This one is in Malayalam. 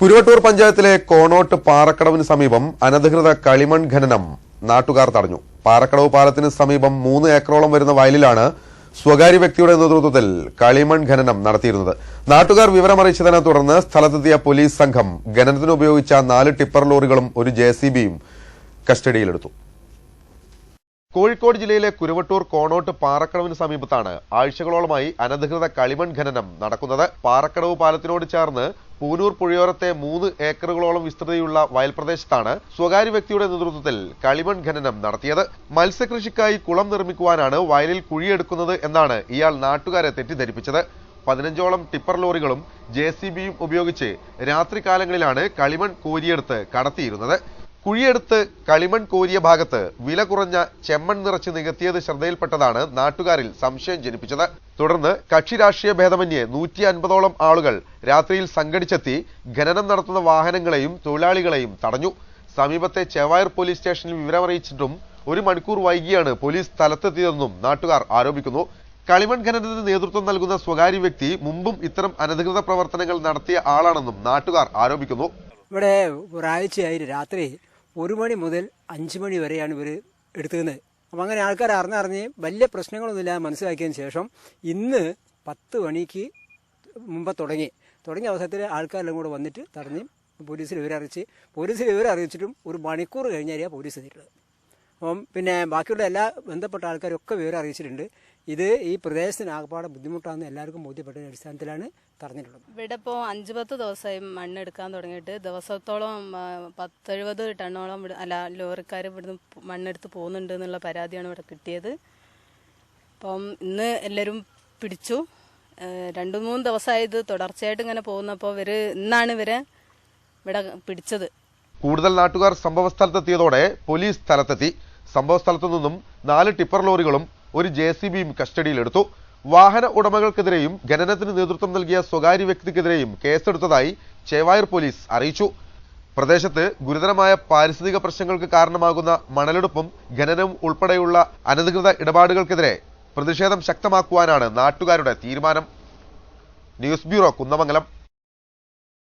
കുരുവട്ടൂർ പഞ്ചായത്തിലെ കോണോട്ട് പാറക്കടവിന് സമീപം അനധികൃത കളിമൺ ഖനനം നാട്ടുകാർ തടഞ്ഞു. പാറക്കടവ് പാലത്തിന് സമീപം 3 ഏക്കറോളം വരുന്ന വയലിലാണ് സ്വകാര്യ വ്യക്തിയുടെ നേതൃത്വത്തിൽ കളിമൺ ഖനനം നടത്തിയിരുന്നത്. നാട്ടുകാർ വിവരമറിയിച്ചതിനെ തുടർന്ന് സ്ഥലത്തെത്തിയ പോലീസ് സംഘം ഖനനത്തിന് ഉപയോഗിച്ച 4 ടിപ്പർ ലോറികളും ഒരു ജെസിബിയും കസ്റ്റഡിയിലെടുത്തു. കോഴിക്കോട് ജില്ലയിലെ കുരുവട്ടൂർ കോണോട്ട് പാറക്കടവിന് സമീപത്താണ് ആഴ്ചകളോളമായി അനധികൃത കളിമൺ ഖനനം നടക്കുന്നത്. പാറക്കടവ് പാലത്തിനോട് ചേർന്ന് പൂനൂർ പുഴയോരത്തെ 3 ഏക്കറുകളോളം വിസ്തൃതിയുള്ള വയൽപ്രദേശത്താണ് സ്വകാര്യ വ്യക്തിയുടെ നേതൃത്വത്തിൽ കളിമൺ ഖനനം നടത്തിയത്. മത്സ്യകൃഷിക്കായി കുളം നിർമ്മിക്കുവാനാണ് വയലിൽ കുഴിയെടുക്കുന്നത് എന്നാണ് ഇയാൾ നാട്ടുകാരെ തെറ്റിദ്ധരിപ്പിച്ചത്. 15ഓളം ടിപ്പർ ലോറികളും ജെസിബിയും ഉപയോഗിച്ച് രാത്രികാലങ്ങളിലാണ് കളിമൺ കോരിയെടുത്ത് കടത്തിയിരുന്നത്. കുഴിയെടുത്ത് കളിമൺ കോരിയ ഭാഗത്ത് വില കുറഞ്ഞ ചെമ്മൺ നിറച്ച് നികത്തിയത് ശ്രദ്ധയിൽപ്പെട്ടതാണ് നാട്ടുകാരിൽ സംശയം ജനിപ്പിച്ചത്. തുടർന്ന് കക്ഷി രാഷ്ട്രീയ ഭേദമന്യേ 150ഓളം ആളുകൾ രാത്രിയിൽ സംഘടിച്ചെത്തി ഖനനം നടത്തുന്ന വാഹനങ്ങളെയും തൊഴിലാളികളെയും തടഞ്ഞു. സമീപത്തെ ചെവായൂർ പോലീസ് സ്റ്റേഷനിൽ വിവരമറിയിച്ചിട്ടും 1 മണിക്കൂർ വൈകിയാണ് പോലീസ് സ്ഥലത്തെത്തിയതെന്നും നാട്ടുകാർ ആരോപിക്കുന്നു. കളിമൺ ഖനനത്തിന് നേതൃത്വം നൽകുന്ന സ്വകാര്യ വ്യക്തി മുമ്പും ഇത്തരം അനധികൃത പ്രവർത്തനങ്ങൾ നടത്തിയ ആളാണെന്നും നാട്ടുകാർ ആരോപിക്കുന്നു. ഇവിടെ ഒരാഴ്ചയായി രാത്രി 1 മണി മുതൽ 5 മണി വരെയാണ് ഇവർ എടുത്തുന്നത്. അപ്പം അങ്ങനെ ആൾക്കാർ അറിഞ്ഞ് വലിയ പ്രശ്നങ്ങളൊന്നുമില്ലാതെ മനസ്സിലാക്കിയതിന് ശേഷം ഇന്ന് 10 മണിക്ക് മുമ്പ് തുടങ്ങിയ അവസരത്തിൽ ആൾക്കാരെല്ലാം കൂടെ വന്നിട്ട് തടഞ്ഞ് പോലീസിൽ വിവരം അറിയിച്ചിട്ടും 1 മണിക്കൂർ കഴിഞ്ഞാൽ പോലീസ് എത്തിയിട്ടുള്ളത്. അപ്പം പിന്നെ ബാക്കിയുള്ള എല്ലാ ബന്ധപ്പെട്ട ആൾക്കാരൊക്കെ വിവരം അറിയിച്ചിട്ടുണ്ട്. ഇത് ഈ പ്രദേശത്തിന് ആകപ്പാടെ ബുദ്ധിമുട്ടാണെന്ന് എല്ലാവർക്കും ബോധ്യപ്പെട്ട അടിസ്ഥാനത്തിലാണ് തടഞ്ഞിട്ടുള്ളത്. ഇവിടെ ഇപ്പോൾ 5-10 ദിവസമായി മണ്ണെടുക്കാൻ തുടങ്ങിയിട്ട് ദിവസത്തോളം 70 ടണ്ണോളം ലോറിക്കാർ ഇവിടുന്ന് മണ്ണെടുത്ത് പോകുന്നുണ്ട് എന്നുള്ള പരാതിയാണ് ഇവിടെ കിട്ടിയത്. അപ്പം ഇന്ന് എല്ലാവരും പിടിച്ചു. 2-3 ദിവസമായത് തുടർച്ചയായിട്ട് ഇങ്ങനെ പോകുന്നപ്പോൾ ഇന്നാണ് ഇവരെ ഇവിടെ പിടിച്ചത്. കൂടുതൽ നാട്ടുകാർ സംഭവസ്ഥലത്തെത്തിയതോടെ പോലീസ് സ്ഥലത്തെത്തി. സംഭവസ്ഥലത്തു നിന്നും 4 ടിപ്പർ ലോറികളും ഒരു ജെസിബിയും കസ്റ്റഡിയിലെടുത്തു. വാഹന ഉടമകൾക്കെതിരെയും ഖനനത്തിന് നേതൃത്വം നൽകിയ സ്വകാര്യ വ്യക്തിക്കെതിരെയും കേസെടുത്തതായി ചെവായൂർ പോലീസ് അറിയിച്ചു. പ്രദേശത്ത് ഗുരുതരമായ പാരിസ്ഥിതിക പ്രശ്നങ്ങൾക്ക് കാരണമാകുന്ന മണലെടുപ്പും ഖനനവും ഉൾപ്പെടെയുള്ള അനധികൃത ഇടപാടുകൾക്കെതിരെ പ്രതിഷേധം ശക്തമാക്കുവാനാണ് നാട്ടുകാരുടെ തീരുമാനം. News bureau, Kunnamangalam.